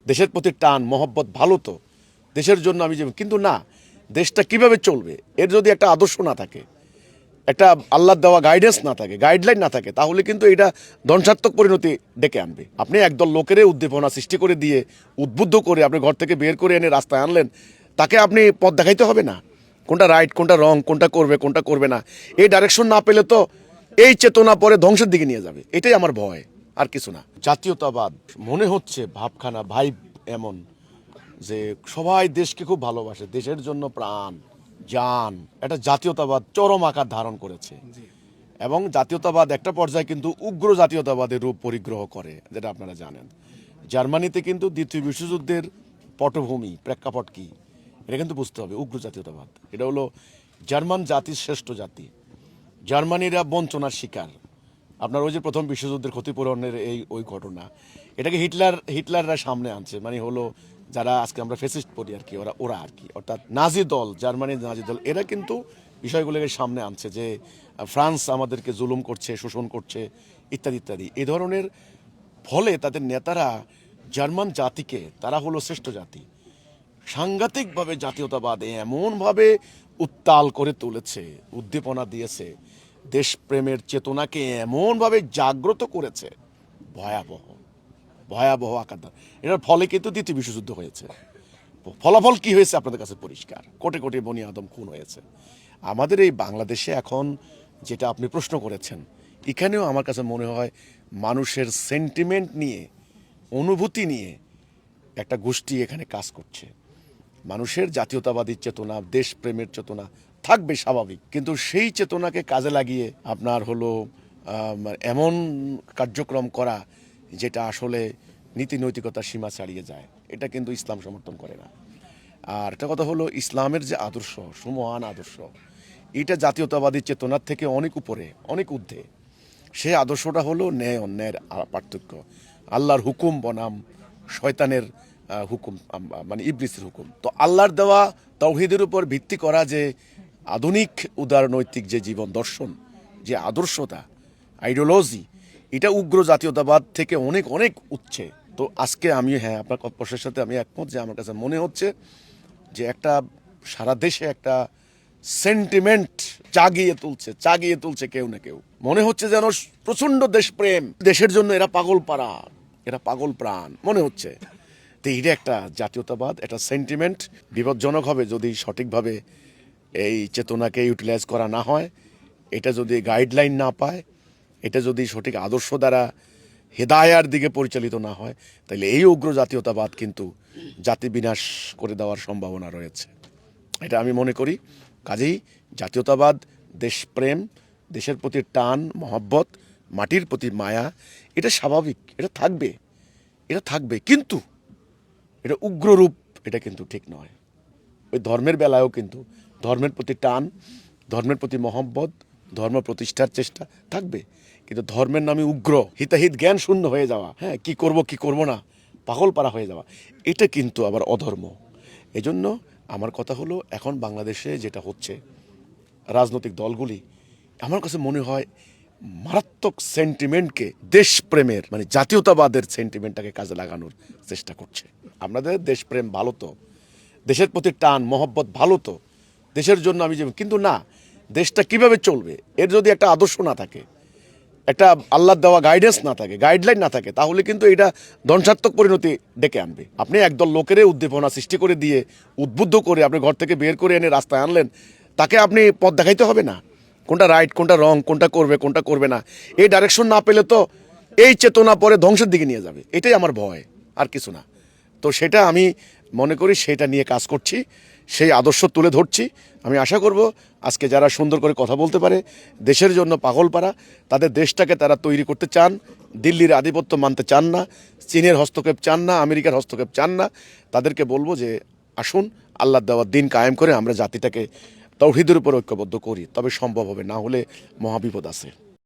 দেশের প্রতি টান মহব্বত ভালো তো, দেশের জন্য আমি কিন্তু না, দেশটা কিভাবে চলবে এর যদি একটা আদর্শ না থাকে, একটা আল্লাহর দেওয়া গাইডেন্স না থাকে, গাইডলাইন না থাকে, তাহলে কিন্তু এটা ধ্বংসাত্মক পরিণতি ডেকে আনবে। আপনি একদল লোকের উদ্দীপনা সৃষ্টি করে দিয়ে উদ্বুদ্ধ করে আপনি ঘর থেকে বের করে এনে রাস্তায় আনলেন, তাকে আপনি পথ দেখাইতে হবে না, কোনটা রাইট কোনটা রং, কোনটা করবে না, এই ডাইরেকশন না পেলে তো এই চেতনা পরে ধ্বংসের দিকে নিয়ে যাবে। এটাই আমার ভয়, আর কিছু না। জাতীয়তাবাদ মনে হচ্ছে ভাবখানা ভাইব এমন যে সবাই দেশকে খুব ভালোবাসে, দেশের জন্য প্রাণ জান, একটা জাতীয়তাবাদ চরম আকার ধারণ করেছে। এবং জাতীয়তাবাদ একটা পর্যায়ে কিন্তু উগ্র জাতীয়তাবাদের রূপ পরিগ্রহ করে, যেটা আপনারা জানেন। জার্মানিতে কিন্তু দ্বিতীয় বিশ্বযুদ্ধের পটভূমি প্রেক্ষাপট কি এটা কিন্তু বুঝতে হবে। উগ্র জাতীয়তাবাদ এটা হলো জার্মান জাতির শ্রেষ্ঠ জাতি। জার্মানিরা বঞ্চনার শিকার। আপনার ওই যে প্রথম বিশ্বযুদ্ধের ক্ষতিপূরণের ওই ঘটনা, এটাকে হিটলাররা সামনে আনছে, মানে হলো যারা আজকে আমরা ফেসিস্ট পড়ি আর কি, ওরা আর কি, অর্থাৎ নাজি দল, জার্মানির নাজি দল, এরা কিন্তু বিষয়গুলোকে সামনে আনছে যে ফ্রান্স আমাদেরকে জুলুম করছে, শোষণ করছে, ইত্যাদি ইত্যাদি। এই ধরনের ফলে তাদের নেতারা জার্মান জাতিকে, তারা হলো শ্রেষ্ঠ জাতি, সাংঘাতিকভাবে জাতীয়তাবাদ এমনভাবে উত্তাল করে তুলেছে, উদ্দীপনা দিয়েছে, দেশপ্রেমের চেতনাকে এমনভাবে জাগ্রত করেছে, ভয়াবহ ভয়াবহ আকার। এটার ফলে কিন্তু দ্বিতীয় বিশ্বযুদ্ধ হয়েছে। ফলাফল কি হয়েছে আপনাদের কাছে পরিষ্কার, কোটি কোটি বনি আদম খুন হয়েছে। আমাদের এই বাংলাদেশে এখন যেটা আপনি প্রশ্ন করেছেন, এখানেও আমার কাছে মনে হয় মানুষের সেন্টিমেন্ট নিয়ে, অনুভূতি নিয়ে একটা গোষ্ঠী এখানে কাজ করছে। মানুষের জাতীয়তাবাদী চেতনা, দেশপ্রেমের চেতনা থাকবে স্বাভাবিক, কিন্তু সেই চেতনাকে কাজে লাগিয়ে আপনার হলো এমন কার্যক্রম করা যেটা আসলে নীতি নৈতিকতার সীমা ছাড়িয়ে যায়, এটা কিন্তু ইসলাম সমর্থন করে না। আর একটা কথা হলো, ইসলামের যে আদর্শ, সুমহান আদর্শ, এটা জাতীয়তাবাদী চেতনার থেকে অনেক উপরে, অনেক ঊর্ধ্বে। সে আদর্শটা হলো ন্যায় অন্যায়ের পার্থক্য, আল্লাহর হুকুম বনাম শয়তানের হুকুম, মানে ইবলিসের হুকুম। তো আল্লাহর দেওয়া তাওহীদের উপর ভিত্তি করা যে আধুনিক উদারনৈতিক যে জীবন দর্শন, যে আদর্শতা, আইডিওলজি, এটা উগ্র জাতীয়তাবাদ থেকে অনেক অনেক উচ্চে। তো আজকে আমি আপনার প্রশ্নের সাথে আমি একমত যে আমার কাছে মনে হচ্ছে যে একটা সারা দেশে একটা সেন্টিমেন্ট জাগিয়ে তুলছে কেউ না কেউ। মনে হচ্ছে যেন প্রচন্ড দেশপ্রেম, দেশের জন্য এরা পাগল পারা, এরা পাগল প্রাণ মনে হচ্ছে। তো এটা একটা জাতীয়তাবাদ, একটা সেন্টিমেন্ট বিপজ্জনক হবে যদি সঠিকভাবে এই চেতনাকে ইউটিলাইজ করা না হয়, এটা যদি গাইডলাইন না পায়, এটা যদি সঠিক আদর্শ দ্বারা হেদায়ার দিকে পরিচালিত না হয়, তাহলে এই উগ্র জাতীয়তাবাদ কিন্তু জাতি বিনাশ করে দেওয়ার সম্ভাবনা রয়েছে, এটা আমি মনে করি। কাজেই জাতীয়তাবাদ, দেশপ্রেম, দেশের প্রতি টান মহব্বত, মাটির প্রতি মায়া, এটা স্বাভাবিক, এটা থাকবে, কিন্তু এটা উগ্ররূপ, এটা কিন্তু ঠিক নয়। ওই ধর্মের বেলায়ও কিন্তু ধর্মের প্রতি টান, ধর্মের প্রতি মহব্বত, ধর্ম প্রতিষ্ঠার চেষ্টা থাকবে, কিন্তু ধর্মের নামে উগ্র, হিতাহিত জ্ঞান শূন্য হয়ে যাওয়া, কি করব না, পাগল পারা হয়ে যাওয়া, এটা কিন্তু আবার অধর্ম। এজন্য আমার কথা হলো, এখন বাংলাদেশে যেটা হচ্ছে, রাজনৈতিক দলগুলি আমার কাছে মনে হয় মারাত্মক সেন্টিমেন্টকে, দেশপ্রেমের মানে জাতীয়তাবাদের সেন্টিমেন্টটাকে কাজে লাগানোর চেষ্টা করছে। আপনাদের দেশপ্রেম ভালো তো, দেশের প্রতি টান মহব্বত ভালো তো, দেশের জন্য আমি কিন্তু না, দেশটা কিভাবে চলবে এর যদি একটা আদর্শ না থাকে, একটা আল্লাহর দেওয়া গাইডেন্স না থাকে, গাইডলাইন না থাকে, তাহলে কিন্তু এটা ধ্বংসাত্মক পরিণতি ডেকে আনবে। আপনি একদল লোকের উদ্দীপনা সৃষ্টি করে দিয়ে উদ্বুদ্ধ করে আপনি ঘর থেকে বের করে এনে রাস্তায় আনলেন, তাকে আপনি পথ দেখাইতে হবে না, কোনটা রাইট কোনটা রং, কোনটা করবে না, এই ডাইরেকশন না পেলে তো এই চেতনা পরে ধ্বংসের দিকে নিয়ে যাবে। এটাই আমার ভয়, আর কিছু না। তো সেটা আমি মনে করি, সেটা নিয়ে কাজ করছি, সেই আদর্শ তুলে ধরছি। আমি আশা করব আজকে যারা সুন্দর করে কথা বলতে পারে, দেশের জন্য পাগল পারা, তাদের দেশটাকে তারা তৈরি করতে চান, দিল্লির আধিপত্য মানতে চান না, চীনের হস্তক্ষেপ চান না, আমেরিকার হস্তক্ষেপ চান না, তাদেরকে বলবো যে আসুন আল্লাহর দেওয়ার দিন কায়েম করে আমরা জাতিটাকে তাওহীদের উপর ঐক্যবদ্ধ করি, তবে সম্ভব হবে, না হলে মহাবিপদ আছে।